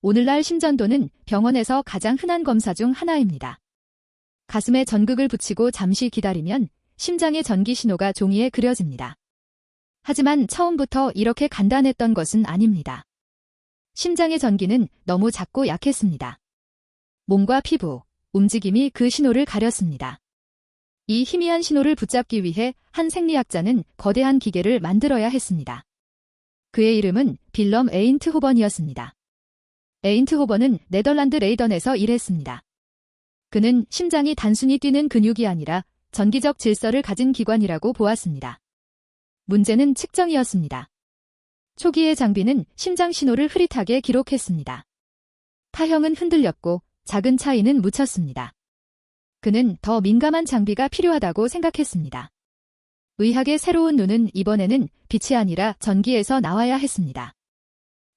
오늘날 심전도는 병원에서 가장 흔한 검사 중 하나입니다. 가슴에 전극을 붙이고 잠시 기다리면 심장의 전기 신호가 종이에 그려집니다. 하지만 처음부터 이렇게 간단했던 것은 아닙니다. 심장의 전기는 너무 작고 약했습니다. 몸과 피부, 움직임이 그 신호를 가렸습니다. 이 희미한 신호를 붙잡기 위해 한 생리학자는 거대한 기계를 만들어야 했습니다. 그의 이름은 빌럼 에인트호번이었습니다. 에인트호번은 네덜란드 레이던에서 일했습니다. 그는 심장이 단순히 뛰는 근육이 아니라 전기적 질서를 가진 기관이라고 보았습니다. 문제는 측정이었습니다. 초기의 장비는 심장 신호를 흐릿하게 기록했습니다. 파형은 흔들렸고 작은 차이는 묻혔습니다. 그는 더 민감한 장비가 필요하다고 생각했습니다. 의학의 새로운 눈은 이번에는 빛이 아니라 전기에서 나와야 했습니다.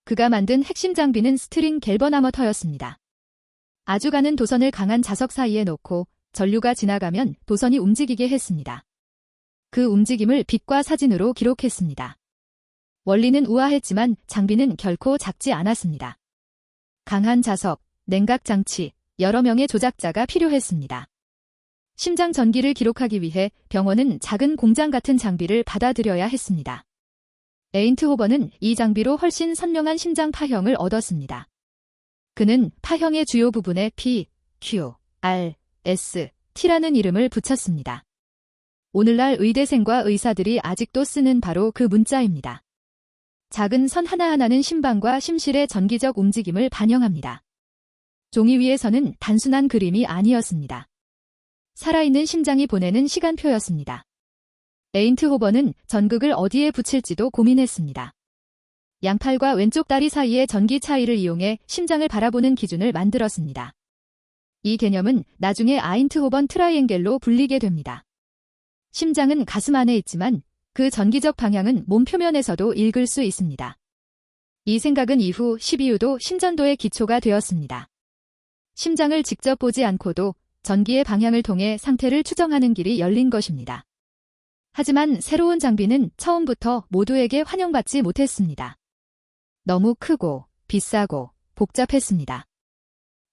그가 만든 핵심 장비는 스트링 갤버나머터였습니다. 아주 가는 도선을 강한 자석 사이에 놓고 전류가 지나가면 도선이 움직이게 했습니다. 그 움직임을 빛과 사진으로 기록했습니다. 원리는 우아했지만 장비는 결코 작지 않았습니다. 강한 자석, 냉각 장치, 여러 명의 조작자가 필요했습니다. 심장 전기를 기록하기 위해 병원은 작은 공장 같은 장비를 받아들여야 했습니다. 에인트호번은 이 장비로 훨씬 선명한 심장 파형을 얻었습니다. 그는 파형의 주요 부분에 P, Q, R, S, T라는 이름을 붙였습니다. 오늘날 의대생과 의사들이 아직도 쓰는 바로 그 문자입니다. 작은 선 하나하나는 심방과 심실의 전기적 움직임을 반영합니다. 종이 위에서는 단순한 그림이 아니었습니다. 살아있는 심장이 보내는 시간표였습니다. 에인트호번은 전극을 어디에 붙일지도 고민했습니다. 양팔과 왼쪽 다리 사이의 전기 차이를 이용해 심장을 바라보는 기준을 만들었습니다. 이 개념은 나중에 아인트호번 트라이앵겔로 불리게 됩니다. 심장은 가슴 안에 있지만 그 전기적 방향은 몸 표면에서도 읽을 수 있습니다. 이 생각은 이후 12유도 심전도의 기초가 되었습니다. 심장을 직접 보지 않고도 전기의 방향을 통해 상태를 추정하는 길이 열린 것입니다. 하지만 새로운 장비는 처음부터 모두에게 환영받지 못했습니다. 너무 크고 비싸고 복잡했습니다.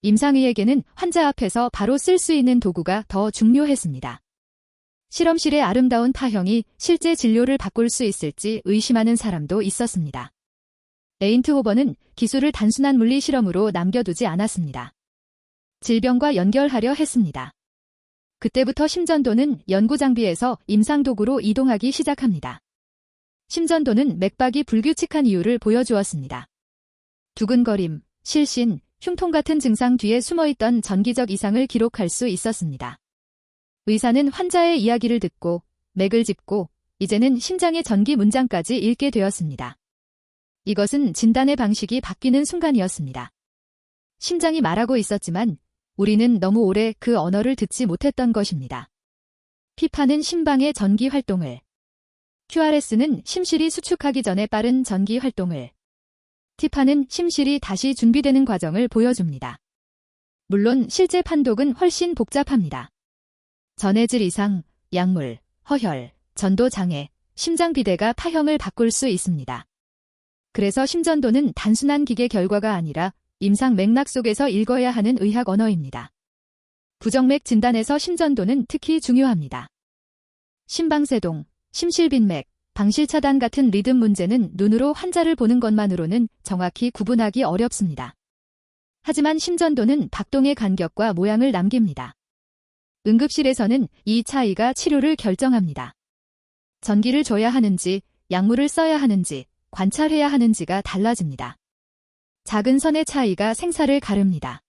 임상의에게는 환자 앞에서 바로 쓸 수 있는 도구가 더 중요했습니다. 실험실의 아름다운 파형이 실제 진료를 바꿀 수 있을지 의심하는 사람도 있었습니다. 에인트호번은 기술을 단순한 물리 실험으로 남겨두지 않았습니다. 질병과 연결하려 했습니다. 그때부터 심전도는 연구장비에서 임상도구로 이동하기 시작합니다. 심전도는 맥박이 불규칙한 이유를 보여주었습니다. 두근거림, 실신, 흉통 같은 증상 뒤에 숨어있던 전기적 이상을 기록할 수 있었습니다. 의사는 환자의 이야기를 듣고 맥을 짚고 이제는 심장의 전기 문장까지 읽게 되었습니다. 이것은 진단의 방식이 바뀌는 순간이었습니다. 심장이 말하고 있었지만 우리는 너무 오래 그 언어를 듣지 못했던 것입니다. P파는 심방의 전기 활동을, QRS는 심실이 수축하기 전에 빠른 전기 활동을, T파는 심실이 다시 준비되는 과정을 보여줍니다. 물론 실제 판독은 훨씬 복잡합니다. 전해질 이상, 약물, 허혈, 전도 장애, 심장 비대가 파형을 바꿀 수 있습니다. 그래서 심전도는 단순한 기계 결과가 아니라 임상 맥락 속에서 읽어야 하는 의학 언어입니다. 부정맥 진단에서 심전도는 특히 중요합니다. 심방세동, 심실빈맥, 방실차단 같은 리듬 문제는 눈으로 환자를 보는 것만으로는 정확히 구분하기 어렵습니다. 하지만 심전도는 박동의 간격과 모양을 남깁니다. 응급실에서는 이 차이가 치료를 결정합니다. 전기를 줘야 하는지, 약물을 써야 하는지, 관찰해야 하는지가 달라집니다. 작은 선의 차이가 생사를 가릅니다.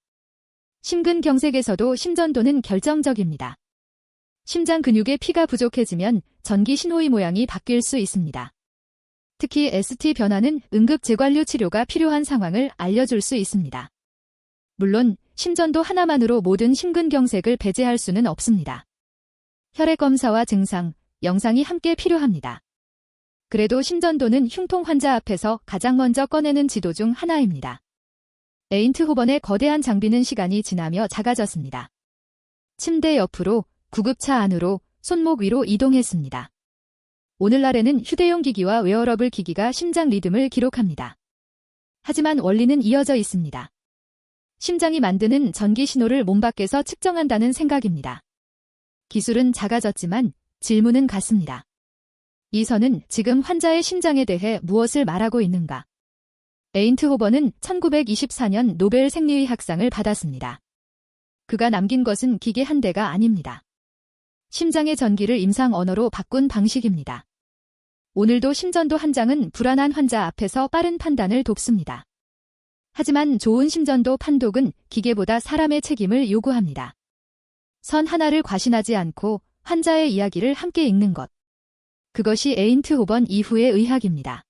심근경색에서도 심전도는 결정적입니다. 심장 근육에 피가 부족해지면 전기 신호의 모양이 바뀔 수 있습니다. 특히 ST 변화는 응급재관류 치료가 필요한 상황을 알려줄 수 있습니다. 물론 심전도 하나만으로 모든 심근경색을 배제할 수는 없습니다. 혈액검사와 증상, 영상이 함께 필요합니다. 그래도 심전도는 흉통 환자 앞에서 가장 먼저 꺼내는 지도 중 하나입니다. 에인트호번의 거대한 장비는 시간이 지나며 작아졌습니다. 침대 옆으로, 구급차 안으로, 손목 위로 이동했습니다. 오늘날에는 휴대용 기기와 웨어러블 기기가 심장 리듬을 기록합니다. 하지만 원리는 이어져 있습니다. 심장이 만드는 전기 신호를 몸 밖에서 측정한다는 생각입니다. 기술은 작아졌지만 질문은 같습니다. 이 선은 지금 환자의 심장에 대해 무엇을 말하고 있는가? 에인트호번은 1924년 노벨 생리의학상을 받았습니다. 그가 남긴 것은 기계 한 대가 아닙니다. 심장의 전기를 임상 언어로 바꾼 방식입니다. 오늘도 심전도 한 장은 불안한 환자 앞에서 빠른 판단을 돕습니다. 하지만 좋은 심전도 판독은 기계보다 사람의 책임을 요구합니다. 선 하나를 과신하지 않고 환자의 이야기를 함께 읽는 것. 그것이 에인트호번 이후의 의학입니다.